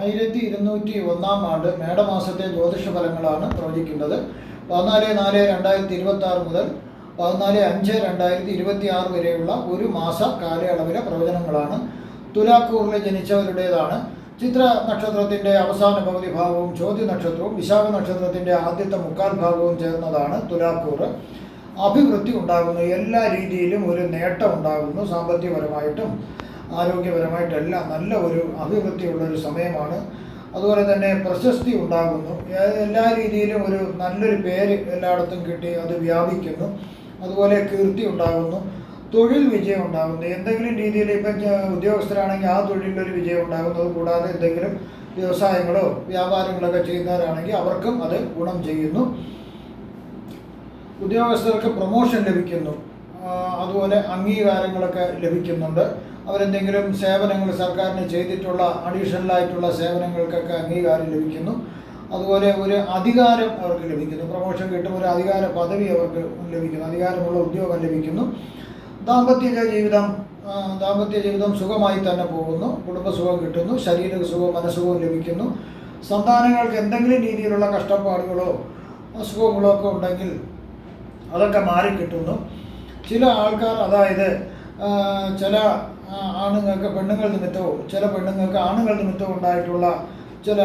1201 ആണ്ട് മേടമാസത്തെ ജ്യോതിഷ ഫലങ്ങളാണ് പ്രവചിക്കുന്നത്. 14/4/2026 മുതൽ 14/5/2026 വരെയുള്ള ഒരു മാസ കാലയളവിലെ പ്രവചനങ്ങളാണ്. തുലാക്കൂറിൽ ജനിച്ചവരുടേതാണ്. ചിത്ര നക്ഷത്രത്തിൻ്റെ അവസാന പകുതി ഭാഗവും ചോദ്യ നക്ഷത്രവും വിശാഖ നക്ഷത്രത്തിൻ്റെ ആദ്യത്തെ മുക്കാൽ ഭാഗവും ചേർന്നതാണ് തുലാക്കൂർ. അഭിവൃദ്ധി ഉണ്ടാകുന്നു, എല്ലാ രീതിയിലും ഒരു നേട്ടം ഉണ്ടാകുന്നു. സാമ്പത്തികപരമായിട്ടും ആരോഗ്യപരമായിട്ടെല്ലാം നല്ല ഒരു അഭിവൃദ്ധിയുള്ളൊരു സമയമാണ്. അതുപോലെ തന്നെ പ്രശസ്തി ഉണ്ടാകുന്നു, എല്ലാ രീതിയിലും ഒരു നല്ലൊരു പേര് എല്ലായിടത്തും കിട്ടി അത് വ്യാപിക്കുന്നു. അതുപോലെ കീർത്തി ഉണ്ടാകുന്നു, തൊഴിൽ വിജയം ഉണ്ടാകുന്നു. എന്തെങ്കിലും രീതിയിൽ ഇപ്പം ഉദ്യോഗസ്ഥരാണെങ്കിൽ ആ തൊഴിലൊരു വിജയം ഉണ്ടാകുന്നത് കൂടാതെ എന്തെങ്കിലും വ്യവസായങ്ങളോ വ്യാപാരങ്ങളൊക്കെ ചെയ്യുന്നവരാണെങ്കിൽ അവർക്കും അത് ഗുണം ചെയ്യുന്നു. ഉദ്യോഗസ്ഥർക്ക് പ്രൊമോഷൻ ലഭിക്കുന്നു, അതുപോലെ അംഗീകാരങ്ങളൊക്കെ ലഭിക്കുന്നുണ്ട്. അവരെന്തെങ്കിലും സേവനങ്ങൾ സർക്കാരിന് ചെയ്തിട്ടുള്ള അഡീഷണലായിട്ടുള്ള സേവനങ്ങൾക്കൊക്കെ അംഗീകാരം ലഭിക്കുന്നു. അതുപോലെ ഒരു അധികാരം അവർക്ക് ലഭിക്കുന്നു, പ്രൊമോഷൻ കിട്ടും, ഒരു അധികാര പദവി അവർക്ക് ലഭിക്കുന്നു, അധികാരമുള്ള ഉദ്യോഗം ലഭിക്കുന്നു. ദാമ്പത്യ ജീവിതം സുഖമായി തന്നെ പോകുന്നു, കുടുംബസുഖം കിട്ടുന്നു, ശരീരസുഖവും മനസ്സുഖവും ലഭിക്കുന്നു. സന്താനങ്ങൾക്ക് എന്തെങ്കിലും രീതിയിലുള്ള കഷ്ടപ്പാടുകളോ അസുഖങ്ങളോ ഒക്കെ ഉണ്ടെങ്കിൽ അതൊക്കെ മാറിക്കിട്ടുന്നു. ചില ആൾക്കാർ, അതായത് ചില ആണുങ്ങൾക്ക് പെണ്ണുങ്ങൾ നിമിത്തവും ചില പെണ്ണുങ്ങൾക്ക് ആണുങ്ങൾ നിമിത്തവും ഉണ്ടായിട്ടുള്ള ചില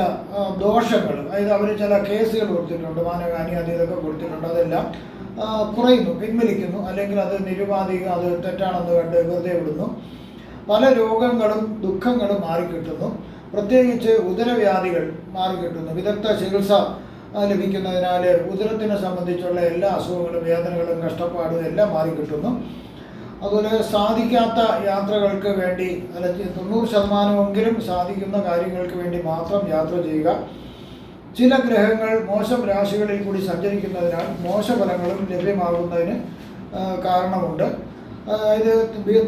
ദോഷങ്ങൾ, അതായത് അവർ ചില കേസുകൾ കൊടുത്തിട്ടുണ്ട്, മാനഹാനി ഇതൊക്കെ കൊടുത്തിട്ടുണ്ട്, അതെല്ലാം കുറയുന്നു, പിൻവലിക്കുന്നു. അല്ലെങ്കിൽ അത് നിരുപാധികം അത് തെറ്റാണെന്ന് കണ്ട് വെറുതെ വിടുന്നു. പല രോഗങ്ങളും ദുഃഖങ്ങളും മാറിക്കിട്ടുന്നു. പ്രത്യേകിച്ച് ഉദരവ്യാധികൾ മാറിക്കിട്ടുന്നു. വിദഗ്ധ ചികിത്സ ലഭിക്കുന്നതിനാൽ ഉദരത്തിനെ സംബന്ധിച്ചുള്ള എല്ലാ അസുഖങ്ങളും വേദനകളും കഷ്ടപ്പാടും എല്ലാം മാറിക്കിട്ടുന്നു. അതുപോലെ സാധിക്കാത്ത യാത്രകൾക്ക് വേണ്ടി, അല്ല 90% സാധിക്കുന്ന കാര്യങ്ങൾക്ക് വേണ്ടി മാത്രം യാത്ര ചെയ്യുക. ചില ഗ്രഹങ്ങൾ മോശം രാശികളിൽ കൂടി സഞ്ചരിക്കുന്നതിനാൽ മോശഫലങ്ങളും ലഭ്യമാകുന്നതിന് കാരണമുണ്ട്. അതായത്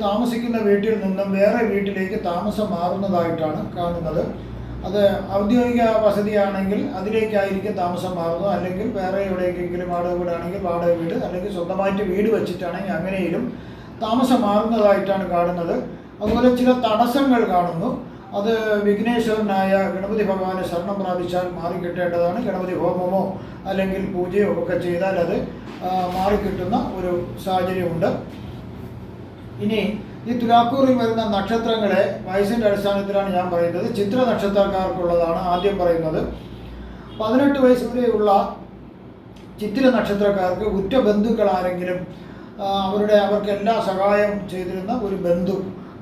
താമസിക്കുന്ന വീട്ടിൽ നിന്നും വേറെ വീട്ടിലേക്ക് താമസം മാറുന്നതായിട്ടാണ് കാണുന്നത്. അത് ഔദ്യോഗിക വസതിയാണെങ്കിൽ അതിലേക്കായിരിക്കും താമസം മാറുന്നത്, അല്ലെങ്കിൽ വേറെ എവിടേക്കെങ്കിലും വാടക വീടാണെങ്കിൽ വാടക വീട്, അല്ലെങ്കിൽ സ്വന്തമായിട്ട് വീട് വെച്ചിട്ടാണെങ്കിൽ അങ്ങനെയും താമസം മാറുന്നതായിട്ടാണ് കാണുന്നത്. അതുപോലെ ചില തടസ്സങ്ങൾ കാണുന്നു. അത് വിഘ്നേശ്വരനായ ഗണപതി ഭഗവാനെ ശരണം പ്രാപിച്ചാൽ മാറിക്കിട്ടേണ്ടതാണ്. ഗണപതി ഹോമമോ അല്ലെങ്കിൽ പൂജയോ ഒക്കെ ചെയ്താൽ അത് മാറിക്കിട്ടുന്ന ഒരു സാഹചര്യമുണ്ട്. ഇനി ഈ തുലാക്കൂറിൽ വരുന്ന നക്ഷത്രങ്ങളെ വയസ്സിൻ്റെ അടിസ്ഥാനത്തിലാണ് ഞാൻ പറയുന്നത്. ചിത്ര നക്ഷത്രക്കാർക്കുള്ളതാണ് ആദ്യം പറയുന്നത്. 18 വയസ്സ് വരെയുള്ള ചിത്ര നക്ഷത്രക്കാർക്ക് ഉറ്റ ബന്ധുക്കൾ ആരെങ്കിലും അവർക്ക് എല്ലാ സഹായം ചെയ്തിരുന്ന ഒരു ബന്ധു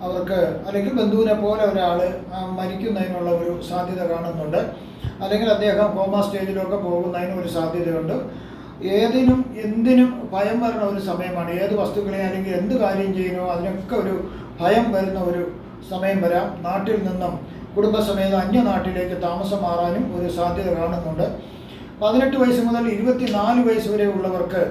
അവർക്ക്, അല്ലെങ്കിൽ ബന്ധുവിനെ പോലെ ഒരാൾ മരിക്കുന്നതിനുള്ള ഒരു സാധ്യത കാണുന്നുണ്ട്. അല്ലെങ്കിൽ അദ്ദേഹം കോമ സ്റ്റേജിലൊക്കെ പോകുന്നതിന് ഒരു സാധ്യതയുണ്ട്. എന്തിനും ഭയം വരുന്ന ഒരു സമയമാണ്. ഏത് വസ്തുക്കളെ അല്ലെങ്കിൽ എന്ത് കാര്യം ചെയ്യുന്നോ അതിനൊക്കെ ഒരു ഭയം വരുന്ന ഒരു സമയം വരാം. നാട്ടിൽ നിന്നും കുടുംബസമേത അന്യനാട്ടിലേക്ക് താമസം മാറാനും ഒരു സാധ്യത കാണുന്നുണ്ട്. 18 വയസ്സ് മുതൽ 24 വയസ്സ് വരെ ഉള്ളവർക്ക്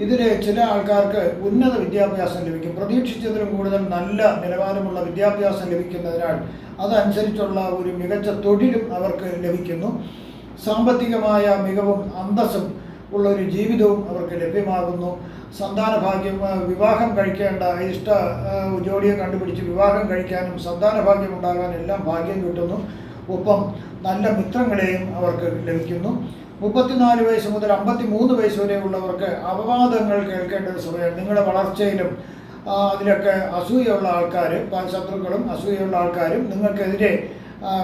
ഇതിൽ ചില ആൾക്കാർക്ക് ഉന്നത വിദ്യാഭ്യാസം ലഭിക്കും. പ്രതീക്ഷിച്ചതിലും കൂടുതൽ നല്ല നിലവാരമുള്ള വിദ്യാഭ്യാസം ലഭിക്കുന്നതിനാൽ അതനുസരിച്ചുള്ള ഒരു മികച്ച തൊഴിലും അവർക്ക് ലഭിക്കുന്നു. സാമ്പത്തികമായ മികവും അന്തസ്സും ഉള്ളൊരു ജീവിതവും അവർക്ക് ലഭ്യമാകുന്നു. സന്താന ഭാഗ്യം, വിവാഹം കഴിക്കേണ്ട ഇഷ്ട ജോഡിയെ കണ്ടുപിടിച്ച് വിവാഹം കഴിക്കാനും സന്താന ഭാഗ്യം ഉണ്ടാകാനും എല്ലാം ഭാഗ്യം കിട്ടുന്നു. ഒപ്പം നല്ല മിത്രങ്ങളെയും അവർക്ക് ലഭിക്കുന്നു. 34 വയസ്സ് മുതൽ 53 വയസ്സ് വരെ ഉള്ളവർക്ക് അപവാദങ്ങൾ കേൾക്കേണ്ട ഒരു സമയമാണ്. നിങ്ങളുടെ വളർച്ചയിലും അതിലൊക്കെ അസൂയുള്ള ആൾക്കാർ, ശത്രുക്കളും അസൂയുള്ള ആൾക്കാരും നിങ്ങൾക്കെതിരെ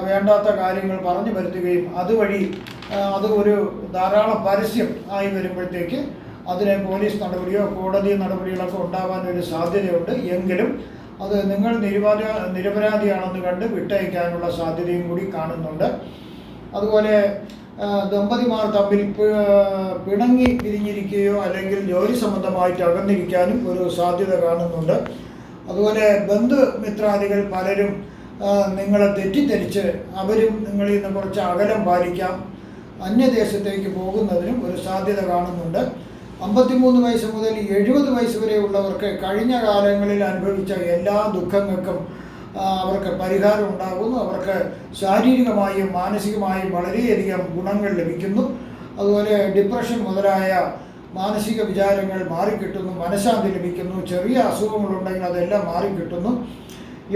വേണ്ടാത്ത കാര്യങ്ങൾ പറഞ്ഞു വരുത്തുകയും അതുവഴി അത് ഒരു ധാരാളം പരസ്യം ആയി വരുമ്പോഴത്തേക്ക് അതിനെ പോലീസ് നടപടിയോ കോടതി നടപടികളൊക്കെ ഉണ്ടാകാനൊരു സാധ്യതയുണ്ട്. എങ്കിലും അത് നിങ്ങൾ നിരപരാധിയാണെന്ന് കണ്ട് വിട്ടയക്കാനുള്ള സാധ്യതയും കൂടി കാണുന്നുണ്ട്. അതുപോലെ ദമ്പതിമാർ തമ്മിൽ പിണങ്ങി പിരിഞ്ഞിരിക്കുകയോ അല്ലെങ്കിൽ ജോലി സംബന്ധമായിട്ട് അകന്നിരിക്കാനും ഒരു സാധ്യത കാണുന്നുണ്ട്. അതുപോലെ ബന്ധുമിത്രാദികൾ പലരും നിങ്ങളെ തെറ്റിദ്ധരിച്ച് അവരും നിങ്ങളിൽ നിന്ന് കുറച്ച് അകലം പാലിക്കാം. അന്യദേശത്തേക്ക് പോകുന്നതിനും ഒരു സാധ്യത കാണുന്നുണ്ട്. 53 വയസ്സ് മുതൽ 70 വയസ്സ് വരെ ഉള്ളവർക്ക് കഴിഞ്ഞ കാലങ്ങളിൽ അനുഭവിച്ച എല്ലാ ദുഃഖങ്ങൾക്കും അവർക്ക് പരിഹാരം ഉണ്ടാകുന്നു. അവർക്ക് ശാരീരികമായും മാനസികമായും വളരെയധികം ഗുണങ്ങൾ ലഭിക്കുന്നു. അതുപോലെ ഡിപ്രഷൻ മുതലായ മാനസിക വിചാരങ്ങൾ മാറിക്കിട്ടുന്നു, മനഃശാന്തി ലഭിക്കുന്നു. ചെറിയ അസുഖങ്ങളുണ്ടെങ്കിൽ അതെല്ലാം മാറിക്കിട്ടുന്നു.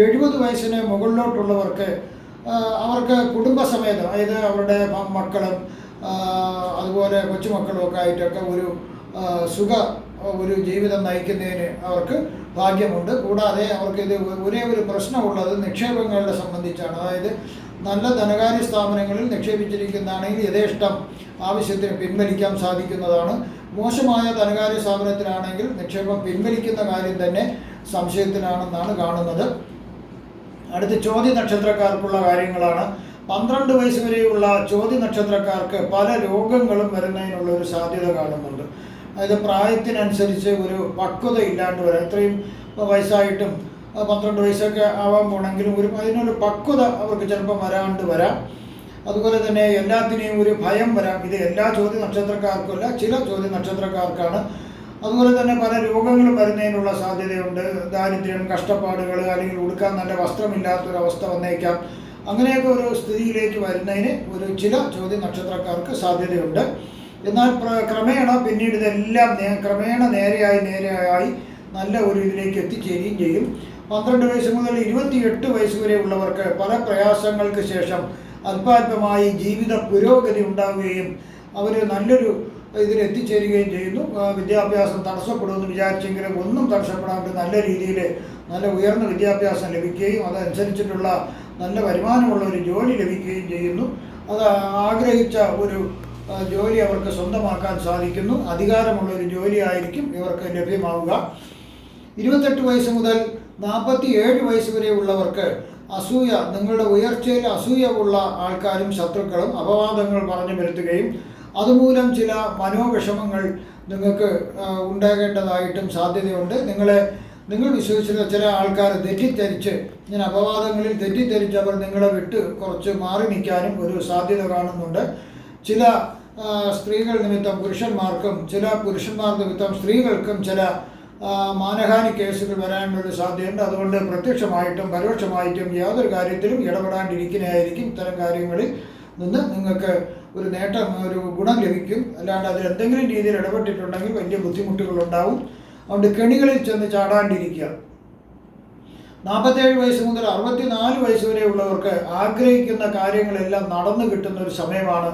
70 വയസ്സിന് മുകളിലോട്ടുള്ളവർക്ക് അവർക്ക് കുടുംബസമേതം, അതായത് അവരുടെ മക്കളും അതുപോലെ കൊച്ചുമക്കളും ഒക്കെ ആയിട്ടൊക്കെ ഒരു ജീവിതം നയിക്കുന്നതിന് അവർക്ക് ഭാഗ്യമുണ്ട്. കൂടാതെ അവർക്ക് ഒരേ ഒരു പ്രശ്നമുള്ളത് നിക്ഷേപങ്ങളെ സംബന്ധിച്ചാണ്. അതായത് നല്ല ധനകാര്യ സ്ഥാപനങ്ങളിൽ നിക്ഷേപിച്ചിരിക്കുന്നതാണെങ്കിൽ യഥേഷ്ടം ആവശ്യത്തിന് പിൻവലിക്കാൻ സാധിക്കുന്നതാണ്. മോശമായ ധനകാര്യ സ്ഥാപനത്തിലാണെങ്കിൽ നിക്ഷേപം പിൻവലിക്കുന്ന കാര്യം തന്നെ സംശയത്തിലാണെന്നാണ് കാണുന്നത്. അടുത്ത ചോദ്യ നക്ഷത്രക്കാർക്കുള്ള കാര്യങ്ങളാണ്. 12 വയസ്സ് വരെയുള്ള ചോദ്യ നക്ഷത്രക്കാർക്ക് പല രോഗങ്ങളും വരുന്നതിനുള്ള ഒരു സാധ്യത കാണുന്നുണ്ട്. അതായത് പ്രായത്തിനനുസരിച്ച് ഒരു പക്വത ഇല്ലാണ്ട് വരാം. ഇത്രയും വയസ്സായിട്ടും 12 വയസ്സൊക്കെ ആവാൻ പോകണമെങ്കിലും അതിനൊരു പക്വത അവർക്ക് ചിലപ്പോൾ വരാണ്ട് വരാം. അതുപോലെ തന്നെ എല്ലാത്തിനെയും ഒരു ഭയം വരാം. ഇത് എല്ലാ ചോദ്യ നക്ഷത്രക്കാർക്കുമല്ല, ചില ചോദ്യ നക്ഷത്രക്കാർക്കാണ്. അതുപോലെ തന്നെ പല രോഗങ്ങളും വരുന്നതിനുള്ള സാധ്യതയുണ്ട്. ദാരിദ്ര്യം, കഷ്ടപ്പാടുകൾ, അല്ലെങ്കിൽ ഉടുക്കാൻ നല്ല വസ്ത്രമില്ലാത്തൊരവസ്ഥ വന്നേക്കാം. അങ്ങനെയൊക്കെ ഒരു സ്ഥിതിയിലേക്ക് വരുന്നതിന് ചില ചോദ്യ നക്ഷത്രക്കാർക്ക് സാധ്യതയുണ്ട്. എന്നാൽ ക്രമേണ പിന്നീട് ഇതെല്ലാം ക്രമേണ നേരെയായി നല്ല ഒരു ഇതിലേക്ക് എത്തിച്ചേരുകയും ചെയ്യും. 12 വയസ്സ് മുതൽ 28 വയസ്സ് വരെ ഉള്ളവർക്ക് പല പ്രയാസങ്ങൾക്ക് ശേഷം അല്പാൽപമായി ജീവിത പുരോഗതി ഉണ്ടാവുകയും അവർ നല്ലൊരു ഇതിലെത്തിച്ചേരുകയും ചെയ്യുന്നു. വിദ്യാഭ്യാസം തടസ്സപ്പെടുമെന്ന് വിചാരിച്ചെങ്കിലും ഒന്നും തടസ്സപ്പെടാണ്ട് നല്ല രീതിയിൽ നല്ല ഉയർന്ന വിദ്യാഭ്യാസം ലഭിക്കുകയും അതനുസരിച്ചിട്ടുള്ള നല്ല വരുമാനമുള്ള ഒരു ജോലി ലഭിക്കുകയും ചെയ്യുന്നു. അത് ആഗ്രഹിച്ച ഒരു ജോലി അവർക്ക് സ്വന്തമാക്കാൻ സാധിക്കുന്നു. അധികാരമുള്ള ഒരു ജോലി ആയിരിക്കും ഇവർക്ക് ലഭ്യമാവുക. 28 വയസ്സ് മുതൽ 47 വയസ്സ് വരെ ഉള്ളവർക്ക് അസൂയ, നിങ്ങളുടെ ഉയർച്ചയിൽ അസൂയ ഉള്ള ആൾക്കാരും ശത്രുക്കളും അപവാദങ്ങൾ പറഞ്ഞു വരുത്തുകയും അതുമൂലം ചില മനോവിഷമങ്ങൾ നിങ്ങൾക്ക് ഉണ്ടാകേണ്ടതായിട്ടും സാധ്യതയുണ്ട്. നിങ്ങൾ വിശ്വസിച്ചിരുന്ന ചില ആൾക്കാർ തെറ്റിദ്ധരിച്ച്, ഇങ്ങനെ അപവാദങ്ങളിൽ തെറ്റിദ്ധരിച്ച് അവർ നിങ്ങളെ വിട്ട് കുറച്ച് മാറി നിൽക്കാനും ഒരു സാധ്യത കാണുന്നുണ്ട്. ചില സ്ത്രീകൾ നിമിത്തം പുരുഷന്മാർക്കും ചില പുരുഷന്മാർ നിമിത്തം സ്ത്രീകൾക്കും ചില മാനഹാനി കേസുകൾ വരാനുള്ളൊരു സാധ്യതയുണ്ട്. അതുകൊണ്ട് പ്രത്യക്ഷമായിട്ടും പരോക്ഷമായിട്ടും യാതൊരു കാര്യത്തിലും ഇടപെടാണ്ടിരിക്കുന്നതായിരിക്കും. ഇത്തരം കാര്യങ്ങളിൽ നിന്ന് നിങ്ങൾക്ക് ഒരു നേട്ടം, ഒരു ഗുണം ലഭിക്കും. അല്ലാണ്ട് അതിൽ എന്തെങ്കിലും രീതിയിൽ ഇടപെട്ടിട്ടുണ്ടെങ്കിൽ വലിയ ബുദ്ധിമുട്ടുകളുണ്ടാവും. അതുകൊണ്ട് കെണികളിൽ ചെന്ന് ചാടാണ്ടിരിക്കുക. 47 വയസ്സ് മുതൽ 64 വയസ്സ് വരെ ഉള്ളവർക്ക് ആഗ്രഹിക്കുന്ന കാര്യങ്ങളെല്ലാം നടന്നു കിട്ടുന്ന ഒരു സമയമാണ്.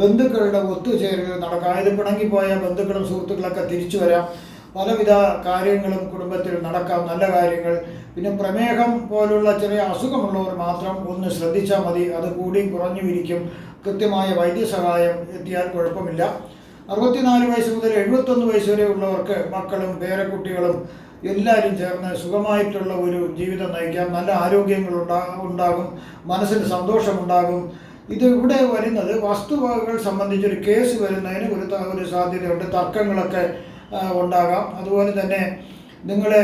ബന്ധുക്കളുടെ ഒത്തുചേരലുകൾ നടക്കാം. ഇത് പിണങ്ങിപ്പോയ ബന്ധുക്കളും സുഹൃത്തുക്കളൊക്കെ തിരിച്ചു വരാം. പലവിധ കാര്യങ്ങളും കുടുംബത്തിൽ നടക്കാം, നല്ല കാര്യങ്ങൾ. പിന്നെ പ്രമേഹം പോലുള്ള ചെറിയ അസുഖമുള്ളവർ മാത്രം ഒന്ന് ശ്രദ്ധിച്ചാൽ മതി. അത് കൂടി കുറഞ്ഞു ഇരിക്കും. കൃത്യമായ വൈദ്യസഹായം എത്തിയാൽ കുഴപ്പമില്ല. 64 വയസ്സ് മുതൽ 71 വയസ്സ് വരെ ഉള്ളവർക്ക് മക്കളും പേരക്കുട്ടികളും എല്ലാവരും ചേർന്ന് സുഖമായിട്ടുള്ള ഒരു ജീവിതം നയിക്കാം. നല്ല ആരോഗ്യങ്ങൾ ഉണ്ടാകും, മനസ്സിന് സന്തോഷമുണ്ടാകും. ഇത് ഇവിടെ വരുന്നത് വസ്തുവകകൾ സംബന്ധിച്ചൊരു കേസ് വരുന്നതിന് ഒരു സാധ്യതയുണ്ട്. തർക്കങ്ങളൊക്കെ ഉണ്ടാകാം. അതുപോലെ തന്നെ നിങ്ങളെ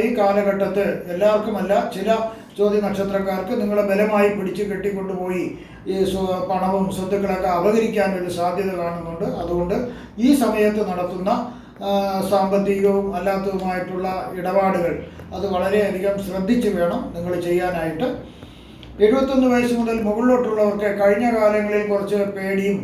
ഈ കാലഘട്ടത്ത് എല്ലാവർക്കുമല്ല, ചില ചോദ്യ നക്ഷത്രക്കാർക്ക് നിങ്ങളെ ബലമായി പിടിച്ച് കെട്ടിക്കൊണ്ടുപോയി ഈ പണവും സ്വത്തുക്കളൊക്കെ അപഹരിക്കാനൊരു സാധ്യത കാണുന്നുണ്ട്. അതുകൊണ്ട് ഈ സമയത്ത് നടത്തുന്ന സാമ്പത്തികവും അല്ലാത്തതുമായിട്ടുള്ള ഇടപാടുകൾ അത് വളരെയധികം ശ്രദ്ധിച്ച് വേണം നിങ്ങൾ ചെയ്യാനായിട്ട്. 71 വയസ്സ് മുതൽ മുകളിലോട്ടുള്ളവർക്ക് കഴിഞ്ഞ കാലങ്ങളിൽ കുറച്ച് പേടിയും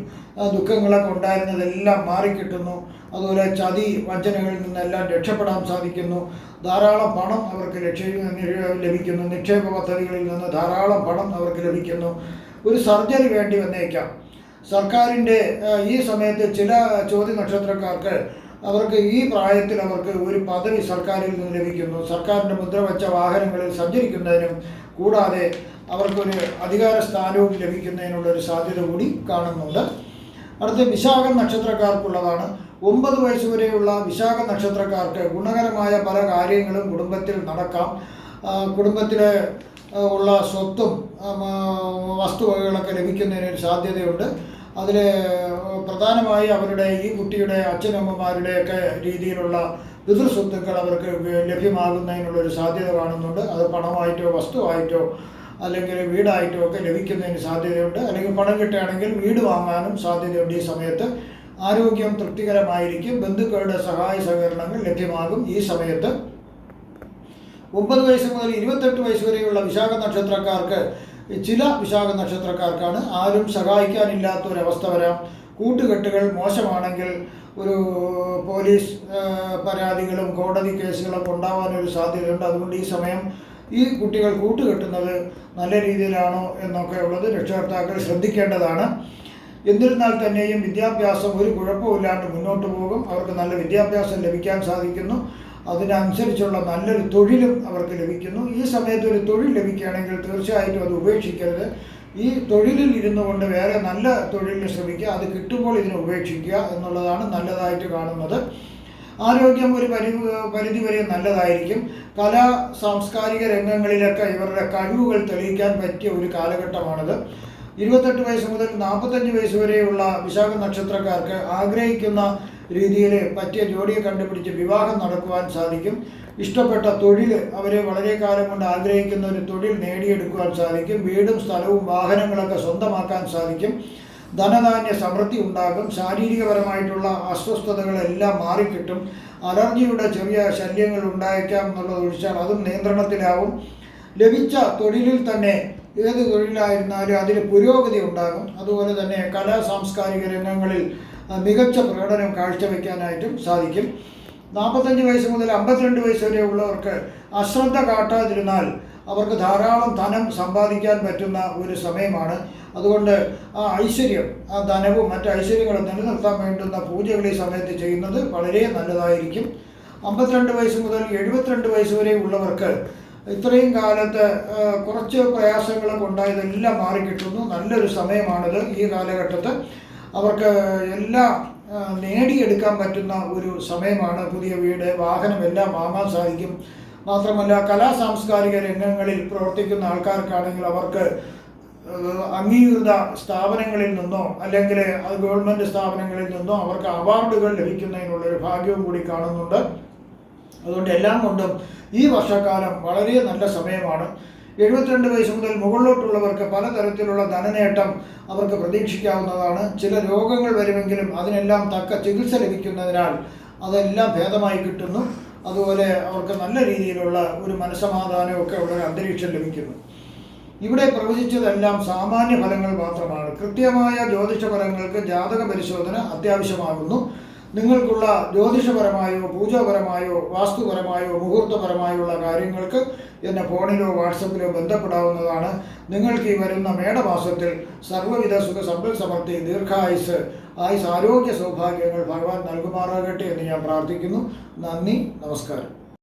ദുഃഖങ്ങളൊക്കെ ഉണ്ടായിരുന്നതെല്ലാം മാറിക്കിട്ടുന്നു. അതുപോലെ ചതി വഞ്ചനകളിൽ നിന്നെല്ലാം രക്ഷപ്പെടാൻ സാധിക്കുന്നു. ധാരാളം പണം അവർക്ക് ലഭിക്കുന്നു. നിക്ഷേപ പദ്ധതികളിൽ നിന്ന് ധാരാളം പണം അവർക്ക് ലഭിക്കുന്നു. ഒരു സർജറി വേണ്ടി വന്നേക്കാം. സർക്കാരിൻ്റെ ഈ സമയത്ത് ചില ചോദ്യ നക്ഷത്രക്കാർക്ക് അവർക്ക് ഈ പ്രായത്തിൽ അവർക്ക് ഒരു പദവി സർക്കാരിൽ നിന്ന് ലഭിക്കുന്നു. സർക്കാരിൻ്റെ മുദ്ര വച്ച വാഹനങ്ങളിൽ സഞ്ചരിക്കുന്നതിനും കൂടാതെ അവർക്കൊരു അധികാര സ്ഥാനവും ലഭിക്കുന്നതിനുള്ളൊരു സാധ്യത കൂടി കാണുന്നുണ്ട്. അടുത്ത വിശാഖം നക്ഷത്രക്കാർക്കുള്ളതാണ്. 9 വയസ്സ് വരെയുള്ള വിശാഖ നക്ഷത്രക്കാർക്ക് ഗുണകരമായ പല കാര്യങ്ങളും കുടുംബത്തിൽ നടക്കാം. കുടുംബത്തിൽ ഉള്ള സ്വത്തും വസ്തുവകകളൊക്കെ ലഭിക്കുന്നതിനൊരു സാധ്യതയുണ്ട്. അതിൽ പ്രധാനമായി അവരുടെ ഈ കുട്ടിയുടെ അച്ഛനമ്മമാരുടെയൊക്കെ രീതിയിലുള്ള പിതൃസ്വത്തുക്കൾ അവർക്ക് ലഭ്യമാകുന്നതിനുള്ളൊരു സാധ്യത കാണുന്നുണ്ട്. അത് പണമായിട്ടോ വസ്തുവായിട്ടോ അല്ലെങ്കിൽ വീടായിട്ടോ ഒക്കെ ലഭിക്കുന്നതിന് സാധ്യതയുണ്ട്. അല്ലെങ്കിൽ പണം കിട്ടുകയാണെങ്കിൽ വീട് വാങ്ങാനും സാധ്യതയുണ്ട്. ഈ സമയത്ത് ആരോഗ്യം തൃപ്തികരമായിരിക്കും. ബന്ധുക്കളുടെ സഹായ സഹകരണങ്ങൾ ലഭ്യമാകും ഈ സമയത്ത്. 9 വയസ്സ് മുതൽ 28 വയസ്സ് വരെയുള്ള വിശാഖ നക്ഷത്രക്കാർക്ക്, ചില വിശാഖ നക്ഷത്രക്കാർക്കാണ് ആരും സഹായിക്കാനില്ലാത്തൊരവസ്ഥ വരാം. കൂട്ടുകെട്ടുകൾ മോശമാണെങ്കിൽ ഒരു പോലീസ് പരാതികളും കോടതി കേസുകളൊക്കെ ഉണ്ടാവാനൊരു സാധ്യതയുണ്ട്. അതുകൊണ്ട് ഈ സമയം ഈ കുട്ടികൾ കൂട്ടുകെട്ടുന്നത് നല്ല രീതിയിലാണോ എന്നൊക്കെ ഉള്ളത് രക്ഷകർത്താക്കൾ ശ്രദ്ധിക്കേണ്ടതാണ്. എന്നിരുന്നാൽ തന്നെയും വിദ്യാഭ്യാസം ഒരു കുഴപ്പമില്ലാണ്ട് മുന്നോട്ട് പോകും. അവർക്ക് നല്ല വിദ്യാഭ്യാസം ലഭിക്കാൻ സാധിക്കുന്നു. അതിനനുസരിച്ചുള്ള നല്ലൊരു തൊഴിലും അവർക്ക് ലഭിക്കുന്നു. ഈ സമയത്ത് ഒരു തൊഴിൽ ലഭിക്കുകയാണെങ്കിൽ തീർച്ചയായിട്ടും അത് ഉപേക്ഷിക്കരുത്. ഈ തൊഴിലിൽ ഇരുന്നു കൊണ്ട് വേറെ നല്ല തൊഴിലിന് ശ്രമിക്കുക. അത് കിട്ടുമ്പോൾ ഇതിനെ ഉപേക്ഷിക്കുക എന്നുള്ളതാണ് നല്ലതായിട്ട് കാണുന്നത്. ആരോഗ്യം ഒരു പരിധി വരെ നല്ലതായിരിക്കും. കലാ സാംസ്കാരിക രംഗങ്ങളിലൊക്കെ ഇവരുടെ കഴിവുകൾ തെളിയിക്കാൻ പറ്റിയ ഒരു കാലഘട്ടമാണിത്. 28 വയസ്സ് മുതൽ 45 വയസ്സ് വരെയുള്ള വിശാഖ നക്ഷത്രക്കാർക്ക് ആഗ്രഹിക്കുന്ന രീതിയിൽ പറ്റിയ ജോഡിയെ കണ്ടുപിടിച്ച് വിവാഹം നടക്കുവാൻ സാധിക്കും. ഇഷ്ടപ്പെട്ട തൊഴിൽ അവർ വളരെ കാലം കൊണ്ട് ആഗ്രഹിക്കുന്ന ഒരു തൊഴിൽ നേടിയെടുക്കുവാൻ സാധിക്കും. വീടും സ്ഥലവും വാഹനങ്ങളൊക്കെ സ്വന്തമാക്കാൻ സാധിക്കും. ധനധാന്യ സമൃദ്ധി ഉണ്ടാകും. ശാരീരികപരമായിട്ടുള്ള അസ്വസ്ഥതകളെല്ലാം മാറിക്കിട്ടും. അലർജിയുടെ ചെറിയ ശല്യങ്ങൾ ഉണ്ടായേക്കാം എന്നുള്ളത് ഒഴിച്ചാൽ അതും നിയന്ത്രണത്തിലാവും. ലഭിച്ച തൊഴിലിൽ തന്നെ ഏത് തൊഴിലായിരുന്നാലും അതിൽ പുരോഗതി ഉണ്ടാകും. അതുപോലെ തന്നെ കലാ സാംസ്കാരിക രംഗങ്ങളിൽ മികച്ച പ്രകടനം കാഴ്ചവെക്കാനായിട്ടും സാധിക്കും. 45 വയസ്സ് മുതൽ 52 വയസ്സ് വരെ ഉള്ളവർക്ക് അശ്രദ്ധ കാട്ടാതിരുന്നാൽ അവർക്ക് ധാരാളം ധനം സമ്പാദിക്കാൻ പറ്റുന്ന ഒരു സമയമാണ്. അതുകൊണ്ട് ആ ഐശ്വര്യം, ആ ധനവും മറ്റ് ഐശ്വര്യങ്ങളും നിലനിർത്താൻ വേണ്ടുന്ന പൂജകൾ ഈ സമയത്ത് ചെയ്യുന്നത് വളരെ നല്ലതായിരിക്കും. 52 വയസ്സ് മുതൽ 72 വയസ്സ് വരെ ഉള്ളവർക്ക് ഇത്രയും കാലത്ത് കുറച്ച് പ്രയാസങ്ങളൊക്കെ ഉണ്ടായതെല്ലാം മാറിക്കിട്ടുന്നു. നല്ലൊരു സമയമാണിത്. ഈ കാലഘട്ടത്ത് അവർക്ക് എല്ലാം നേടിയെടുക്കാൻ പറ്റുന്ന ഒരു സമയമാണ്. പുതിയ വീട്, വാഹനം എല്ലാം വാങ്ങാൻ സാധിക്കും. മാത്രമല്ല കലാ സാംസ്കാരിക രംഗങ്ങളിൽ പ്രവർത്തിക്കുന്ന ആൾക്കാർക്കാണെങ്കിൽ അവർക്ക് അംഗീകൃത സ്ഥാപനങ്ങളിൽ നിന്നോ അല്ലെങ്കിൽ ഗവൺമെൻറ് സ്ഥാപനങ്ങളിൽ നിന്നോ അവർക്ക് അവാർഡുകൾ ലഭിക്കുന്നതിനുള്ളൊരു ഭാഗ്യവും കൂടി കാണുന്നുണ്ട്. അതുകൊണ്ട് എല്ലാം കൊണ്ടും ഈ വർഷക്കാലം വളരെ നല്ല സമയമാണ്. 72 വയസ്സ് മുതൽ മുകളിലോട്ടുള്ളവർക്ക് പലതരത്തിലുള്ള ധനനേട്ടം അവർക്ക് പ്രതീക്ഷിക്കാവുന്നതാണ്. ചില രോഗങ്ങൾ വരുമെങ്കിലും അതിനെല്ലാം തക്ക ചികിത്സ ലഭിക്കുന്നതിനാൽ അതെല്ലാം ഭേദമായി കിട്ടുന്നു. അതുപോലെ അവർക്ക് നല്ല രീതിയിലുള്ള ഒരു മനസ്സമാധാനമൊക്കെ ഉള്ള ഒരു അന്തരീക്ഷം ലഭിക്കുന്നു. ഇവിടെ പ്രവചിച്ചതെല്ലാം സാമാന്യ ഫലങ്ങൾ മാത്രമാണ്. കൃത്യമായ ജ്യോതിഷ ഫലങ്ങൾക്ക് ജാതക പരിശോധന അത്യാവശ്യമാകുന്നു. നിങ്ങൾക്കുള്ള ജ്യോതിഷപരമായോ പൂജാപരമായോ വാസ്തുപരമായോ മുഹൂർത്തപരമായുള്ള കാര്യങ്ങൾക്ക് എന്നെ ഫോണിലോ വാട്സപ്പിലോ ബന്ധപ്പെടാവുന്നതാണ്. നിങ്ങൾക്ക് ഈ വരുന്ന മേടമാസത്തിൽ സർവ്വവിധ സുഖ സമ്പൽ സമൃദ്ധി, ദീർഘായുസ്, ആയുസ്, ആരോഗ്യ സൗഭാഗ്യങ്ങൾ ഭഗവാൻ നൽകുമാറാകട്ടെ എന്ന് ഞാൻ പ്രാർത്ഥിക്കുന്നു. നന്ദി, നമസ്കാരം.